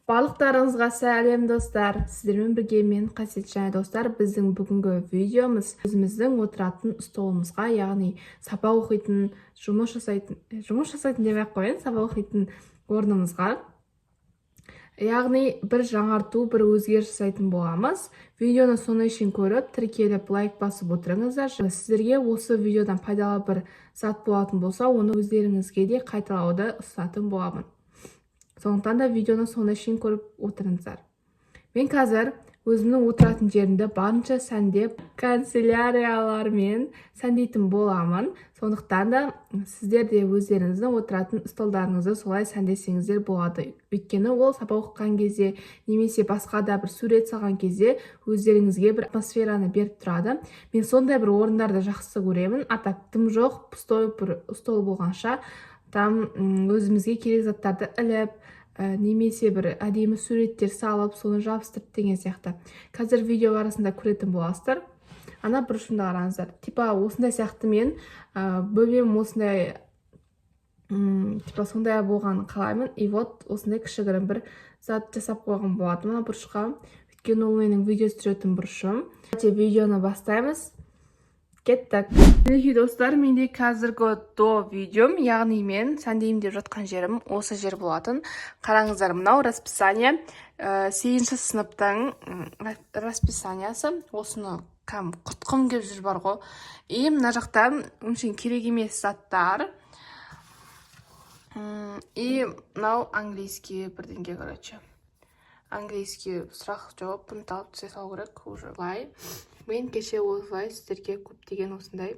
Барлықтарыңызға сәлем достар. Сіздермен бірге мен қасиет және достар. Біздің бүгінгі видеомыз өзіміздің отыратын столымызға, яғни сабақ оқитын, жұмыс жасайтын деп қояйын, сабақ оқитын орнымызға. Яғни бір жаңарту, бір өзгеріс жасайтын боламыз. Видеоны соңына шейін көріп, тіркеліп, лайк басып отырыңыздар. Сіздерге осы видеодан пайдалы бір зат болатын болса, оны өздеріңізге де қайталауды ұсынатын боламын. Сондықтан да видеоны соңына шейін көріп отырыңыздар. Мен қазір өзімнің отыратын жерімді барынша сәндеп, канцеляриялармен сәндейтін боламын. Сондықтан да сіздер де өздеріңіздің отыратын столдарыңызды солай сәндесеңіздер болады. Өйткені ол сабақ оқыған кезде, немесе басқа да бір сурет салған кезде өздеріңізге бір атмосфераны беріп тұрады. Мен сондай бір орындарды жақсы көремін. Атак тым жоқ, пустой бір стол болғанша, там өзімізге керек заттарды іліп, немесе бір әдемі суреттер салып, соны жабыстырып деген сияқты. Қазір видео арасында көретін боласыздар. Ана бұрышымда қараңыздар. Типа осындай сияқты мен бөлмем осындай сондай болғанын қалаймын. И вот осындай кішігірім бір зат жасап қойған болатын мына бұрышқа. Өйткені ол менің видео түсіретін бұрышым. Видеоны бастаймыз. Кеттік. Мінекей достар, менде қазіргі до видеом, яғни мен сәндеймін деп жатқан жерім осы жер болатын. Қараңыздар, мынау расписание, 8-ші сыныптың расписаниясы. Осыны құртқым келіп жүр бар ғой. И мына жақта өңшен керек емес заттар. И мынау английский бірдеңге, короче. Английский сұрақ жауап талып түсе салу керек уже. Мен кеше осылай сіздерге көптеген осындай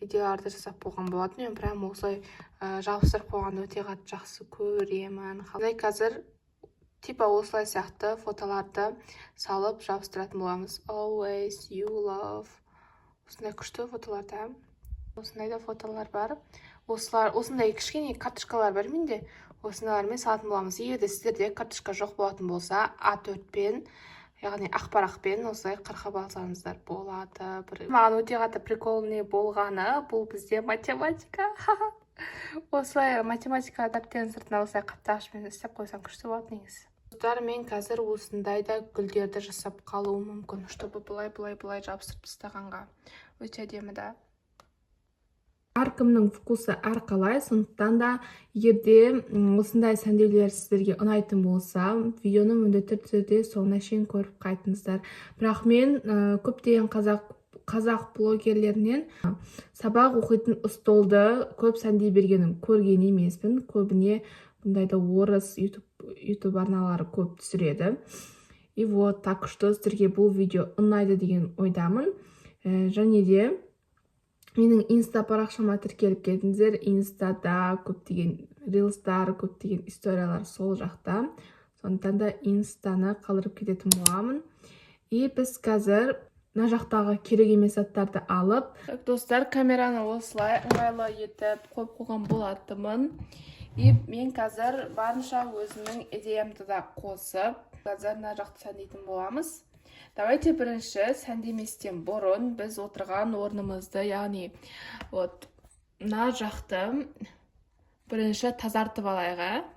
идеяларды жасап болған болатын. Мен прям осылай жабыстырып қойғанды өте қатты жақсы көремін. Қазір типа осылай сияқты фотоларды салып жабыстыратын боламыз. Always you love. Осындай күшті фотоларда. Осындай да фотолар бар. Осындай кішкене карточкалар бар менде. Осындайлармен салатын боламыз. Егер сіздерде карточка жоқ болатын болса, А4-пен, яғни ақпарақпен осылай қырқып алсаңыздар болады. Маған өте қатты приколный болғаны, бұл бізде математика. Осылай математика дәптердің сыртына осылай қаптағышпен істеп қойсаң күшті болады негізі. Достар, мен қазір осындай да гүлдерді жасап қалуым мүмкін, чтобы былай жабыстырып тастағанға. Өте әдемі да. Әркімнің вкусы әрқалай, сондықтан да егерде осындай сәндеулер сіздерге ұнайтын болса, видеоны міндетті түрде соңына шейін көріп қайтыңыздар. Бірақ мен көптеген қазақ блогерлерінен сабақ оқитын столды көп сәндей бергенін көрген емеспін. Көбіне бұндайда орыс YouTube арналары көп түсіреді. И вот так что сіздерге бұл видео ұнайды деген ойдамын. Және де менің инста парақшама тіркеліп кетіңіздер. Инстада көптеген рилстар, көптеген историялар сол жақта. Сондықтан да инстаны қалдырып кететін боламын. И біз қазір мына жақтағы керек емес заттарды алып, достар, камераны осылай ыңғайлы етіп қойып қойған болатынмын. И мен қазір барынша өзімнің идеямды да қосып, қазір мына жақты сәндейтін боламыз. Давайте бірінші сәндеместен бұрын біз отырған орнымызды, яғни мына жақты бірінші тазартып алайық.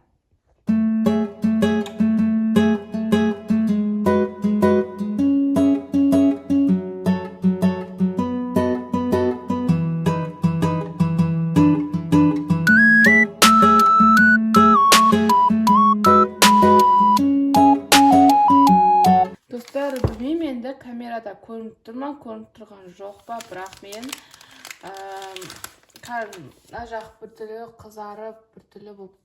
Достар, білмеймін енді камерада көрініп тұрма, көрініп тұрған жоқ па, бірақ мен мына жақ бір түрлі қызарып, бір түрлі болып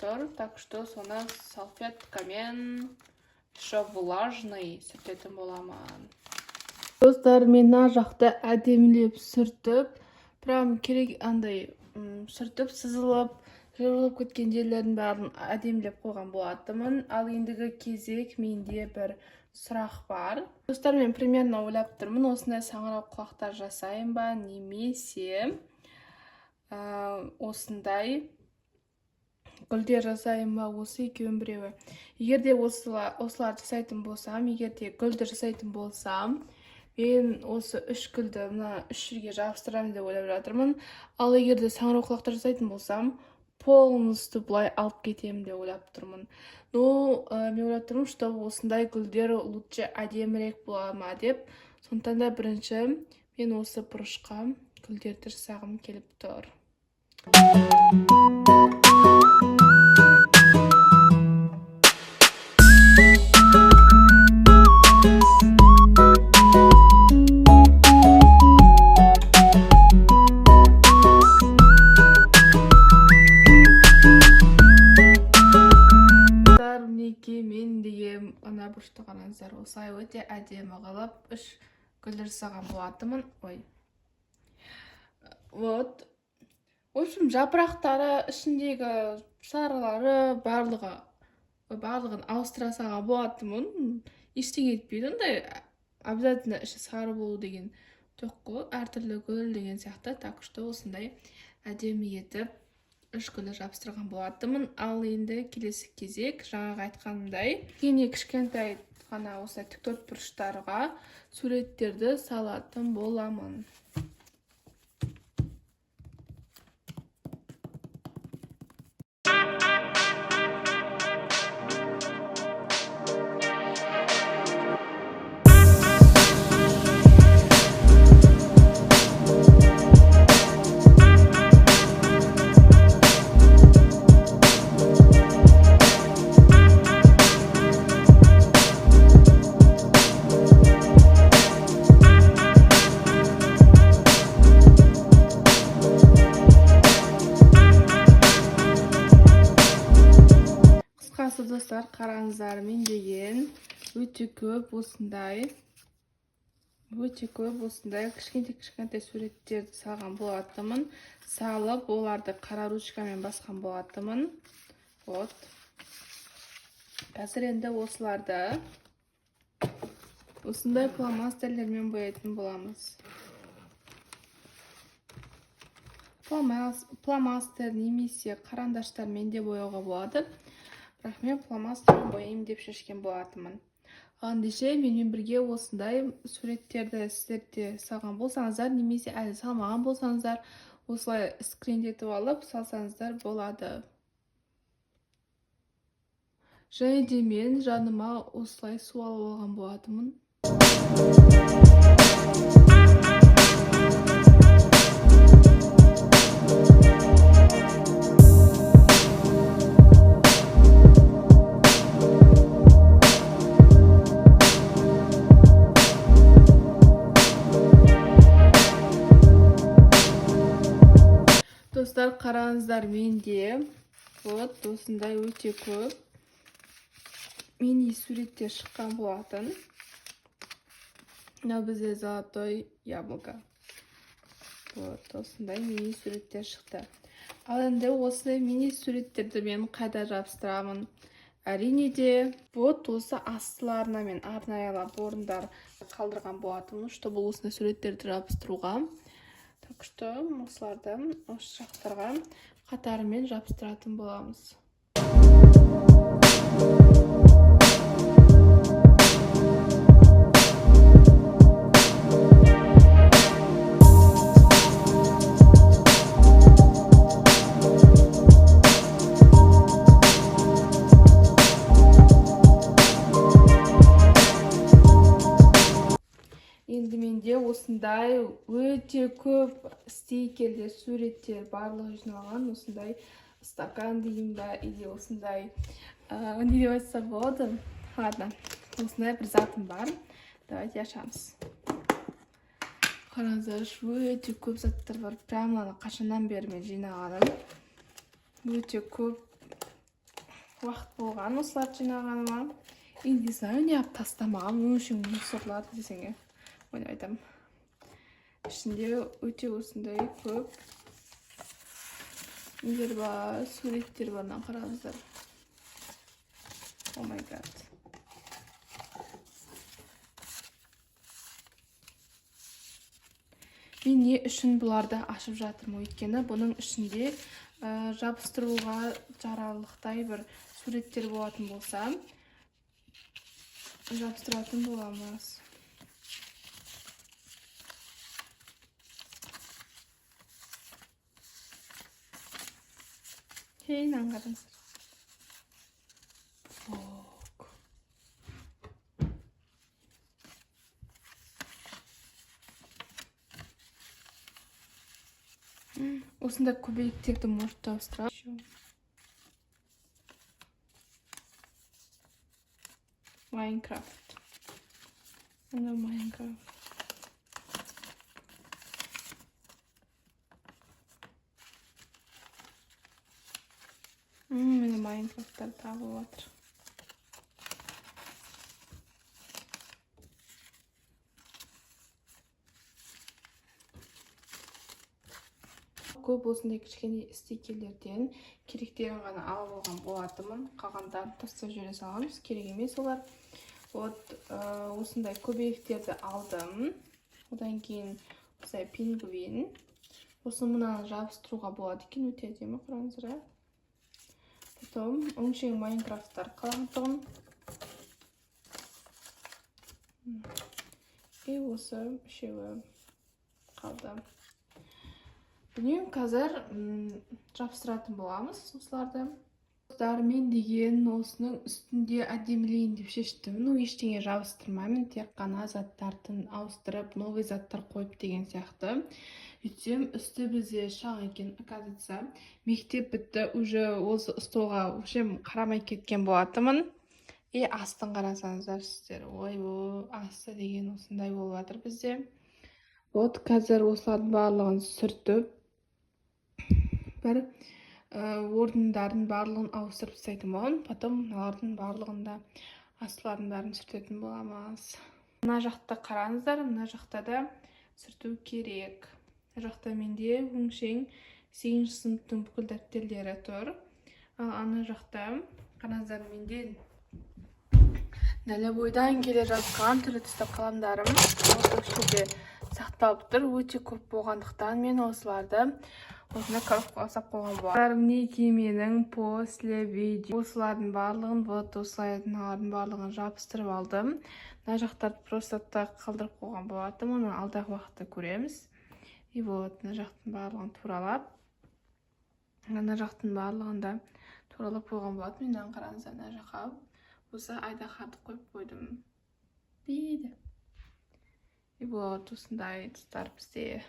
тұр. Так что соны салфеткамен еще влажный сүртетін боламын. Достар, мен мына жақты әдемілеп сүртіп, прям керек андай сүртіп, сызылып, жырылып кеткен жерлерін бәрін әдемілеп қойған болатынмын. Ал ендігі кезек менде бір сұрақ бар. Достар, мен примерно ойлап тұрмын, осындай саңырау құлақтар жасайын ба, немесе осындай гүлдер жасайын ба, осы екеуін біреуі. Егерде осылар жасайтын болсам, егерде гүлдер жасайтын болсам, мен осы 3 гүлді мына 3 жерге жабыстырамын деп ойлап жатырмын. Ал егерде саңырау құлақтар жасайтын болсам, полностью былай алып кетемін деп ойлап тұрмын. Но мен ойлап тұрмын, что осындай гүлдер лучше әдемірек бола ма деп. Сондықтан да бірінші мен осы бұрышқа гүлдерді жасағым келіп тұр. Мінекей мен деген ана бұрышты қараңыздар, осылай өте әдемі қылып үш гүлдер жасаған болатынмын. Вот. В общем, жапырақтары, ішіндегі сарылары барлығын ауыстыра салған болатынмын. Ештеңе етпейді, ондай обязательно іші сары болу деген жоқ қой, әртүрлі гүл деген сияқты. Так что осындай әдемі етіп үш гүлді жабыстырған болатынмын. Ал енді келесі кезек, жаңағы айтқанымдай, кішкентай ғана осылай тік бұрыштарға суреттерді салатын боламын. Қысқасы достар, қараңыздар, мен деген өте көп осындай кішкентай суреттерді салған болатынмын. Салып, оларды қара ручкамен басқан болатынмын. Вот. Қазір енді осыларды осындай фломастерлермен бояйтын боламыз. Фломастер немесе қарандаштармен де бояуға болады. Бірақ мен фломастермен бояймын деп шешкен болатынмын. Ендеше менімен бірге осындай суреттерді сіздерде салған болсаңыздар, немесе әлі салмаған болсаңыздар, осылай скриндетіп алып салсаңыздар болады. Және де мен жаныма осылай су алып алған болатынмын. Достар, қараңыздар, менде вот осындай өте көп мини суреттер шыққан болатын. Мынау бізде золотой яблоко. Вот осындай мини суреттер шықты. Ал енді осындай мини суреттерді мен қайда жабыстырамын? Әрине де вот осы астыларына мен арнайылап орындар қалдырған болатынмын, чтобы осындай суреттерді жабыстыруға. Так что осыларды осы жақтарға қатарымен жабыстыратын боламыз. Енді менде осындай өте көп стикерлер, суреттер барлығы жиналған. Осындай стакан дейін бе, или осындай не деп айтса болады. Ладно, осындай бір затым бар. Давайте ашамыз. Қараңыздар, өте көп заттар бар. Прямо қашаннан бері мен жинағаным. Өте көп уақыт болған осыларды жинағаныма. Енді не знаю, не алып тастамағам, өшің мусорларды десеңе. Оны айтам. Ішінде өте осындай көп нелер бар, суреттер бар, қараңыздар. О май гад. Мен не үшін бұларды ашып жатырмын? Өйткені бұның ішінде жабыстыруға жарарлықтай бір суреттер болатын болса, жабыстыратын боламыз. Мынаны қараңыздар. Осындай көбелектерді может табыстырады. Майнкрафт. Мына Майнкрафт. Міне Майнкрафттар табылып жатыр. Көп осындай кішкене стикерлерден керектерін ғана алып алған болатынмын. Қалғандарын тастап жібере саламыз. Керек емес олар. Осындай көбелектерді алдым. Одан кейін осындай пингвин. Осы мынаны жабыстыруға болады екен, өте әдемі, қараңыздар. Потом өңшең Майнкрафттар қалғандығын. И осы үшеуі қалды. Білмеймін, қазір жабыстыратын боламыз осыларды. Мен деген осының үстінде әдемілейін деп шештім. Ештеңе жабыстырмаймын, тек қана заттарын ауыстырып, новый заттар қойып деген сияқты. Үйтсем, үсті бізде шақ екен, оказывается, мектеп бітті, уже осы столға қарамай кеткен болатымын. И астын қарасаңыздар сіздер. Ой, асты деген осындай болып жатыр бізде. Қазір осылардың барлығын сүртіп, бір орындарын барлығын ауыстырып тастайтын боламын. Потом мыналардың барлығында астылардың бәрін сүртетін боламыз. Мына жақта қараңыздар, мына жақта да сүрту керек. Мына жақта менде өңшең 8-ші сыныптың бүкіл дәптерлері тұр. Ана жақта қараңыздар, менде дәлебойдан келе жатқан түрлі түсті қаламдарым осы жерде сақталып тұр. Өте көп болғандықтан мен осыларды осындай коробкаға сап қойған болам. Мінекей менің после видео. Осылардың барлығын, осылардың барлығын жабыстырып алдым. Мына жақтарды просто так қалдырып қойған болатым. Оны алдағы уақытта көреміз. И мына жақтың барлығын туралап, мына жақтың барлығын да туралап қойған болатым. Мені қараңыздар, мына жаққа осы айдаһарды қойып қойдым. Дейді. И осындай тұстар бізде.